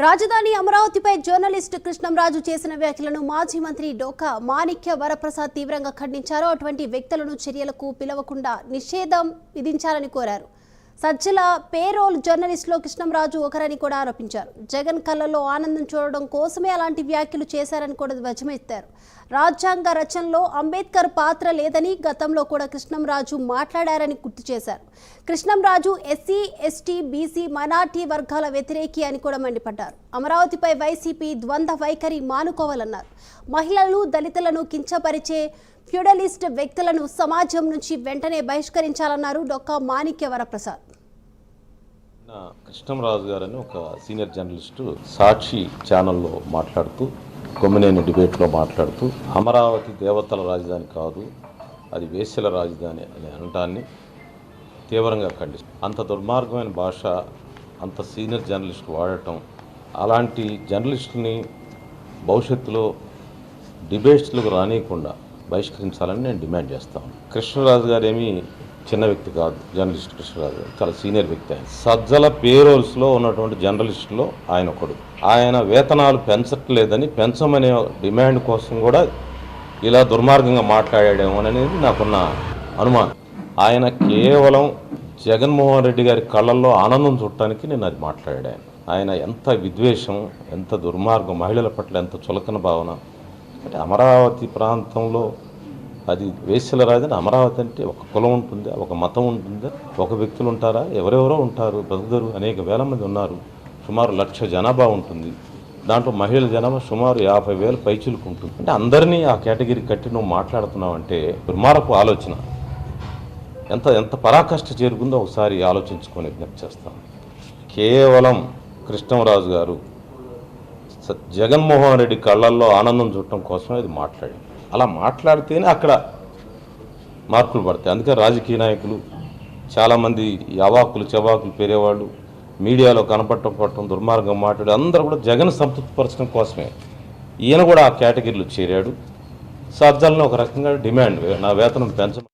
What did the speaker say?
రాజధాని అమరావతిపై జర్నలిస్ట్ కృష్ణంరాజు చేసిన వ్యాఖ్యలను మాజీ మంత్రి డోకా మాణిక్య వరప్రసాద్ తీవ్రంగా ఖండించారు. అటువంటి వ్యక్తులను చర్యలకు పిలవకుండా నిషేధం విధించాలని కోరారు. సజ్జల పేరోల్ జర్నలిస్టులో కృష్ణంరాజు ఒకరని కూడా ఆరోపించారు. జగన్ కళ్ళలో ఆనందం చూడడం కోసమే అలాంటి వ్యాఖ్యలు చేశారని కూడా ధ్వజమెత్తారు. రాజ్యాంగ రచనలో అంబేద్కర్ పాత్ర లేదని గతంలో కూడా కృష్ణంరాజు మాట్లాడారని గుర్తు చేశారు. Krishnamraju SC, ST, BC, minority వర్గాల వ్యతిరేకి అని కూడా మండిపడ్డారు. అమరావతిపై వైసీపీ ద్వంద్వ వైఖరి మానుకోవాలన్నారు. మహిళలు, దళితులను కించపరిచే ఫ్యూడలిస్ట్ వ్యక్తులను సమాజం నుంచి వెంటనే బహిష్కరించాలన్నారు డొక్కా మాణిక్య వరప్రసాద్. కృష్ణంరాజు గారని ఒక సీనియర్ జర్నలిస్టు సాక్షి ఛానల్లో మాట్లాడుతూ, కొమ్మినేని డిబేట్లో మాట్లాడుతూ అమరావతి దేవతల రాజధాని కాదు, అది వేశ్యల రాజధాని అనే అనటాన్ని తీవ్రంగా ఖండిస్తుంది. అంత దుర్మార్గమైన భాష అంత సీనియర్ జర్నలిస్ట్ వాడటం, అలాంటి జర్నలిస్టుని భవిష్యత్తులో డిబేట్స్లకు రానియకుండా బహిష్కరించాలని నేను డిమాండ్ చేస్తాను. కృష్ణరాజు గారు ఏమీ చిన్న వ్యక్తి కాదు. జర్నలిస్ట్ కృష్ణరాజు గారు చాలా సీనియర్ వ్యక్తి. ఆయన సజ్జల పేరోల్స్లో ఉన్నటువంటి జర్నలిస్టులో ఆయన ఒకడు. ఆయన వేతనాలు పెంచట్లేదని పెంచమనే డిమాండ్ కోసం కూడా ఇలా దుర్మార్గంగా మాట్లాడాడేమో అనేది నాకున్న అనుమానం. ఆయన కేవలం జగన్మోహన్ రెడ్డి గారి కళ్ళల్లో ఆనందం చూడటానికి నేను అది మాట్లాడాను. ఆయన ఎంత విద్వేషం, ఎంత దుర్మార్గం, మహిళల పట్ల ఎంత చులకన భావన. అంటే అమరావతి ప్రాంతంలో అది వేశ్యల రాజధాని. అమరావతి అంటే ఒక కులం ఉంటుందా, ఒక మతం ఉంటుందా, ఒక వ్యక్తులు ఉంటారా? ఎవరెవరో ఉంటారు, బతుకుదరు అనేక వేల మంది ఉన్నారు. సుమారు 1,00,000 జనాభా ఉంటుంది. దాంట్లో మహిళల జనాభా సుమారు 50,000 పైచులకు ఉంటుంది. అంటే అందరినీ ఆ కేటగిరీ కట్టి నువ్వు మాట్లాడుతున్నావు అంటే దుర్మార్గపు ఆలోచన. ఎంత పరాకాష్ఠ చేరుకుందో ఒకసారి ఆలోచించుకొని విజ్ఞప్తి చేస్తాను. కేవలం కృష్ణంరాజు గారు జగన్మోహన్ రెడ్డి కళ్ళల్లో ఆనందం చూడటం కోసమే ఇది మాట్లాడింది. అలా మాట్లాడితేనే అక్కడ మార్కులు పడతాయి. అందుకే రాజకీయ నాయకులు చాలామంది అవాకులు చవాకులు పేరేవాళ్ళు మీడియాలో కనపడటం దుర్మార్గం మాట్లాడి అందరూ కూడా జగన్ సంతృప్తిపరచడం కోసమే. ఈయన కూడా ఆ కేటగిరీలో చేరాడు. సజ్జలను ఒక రకంగా డిమాండ్, నా వేతనం పెంచ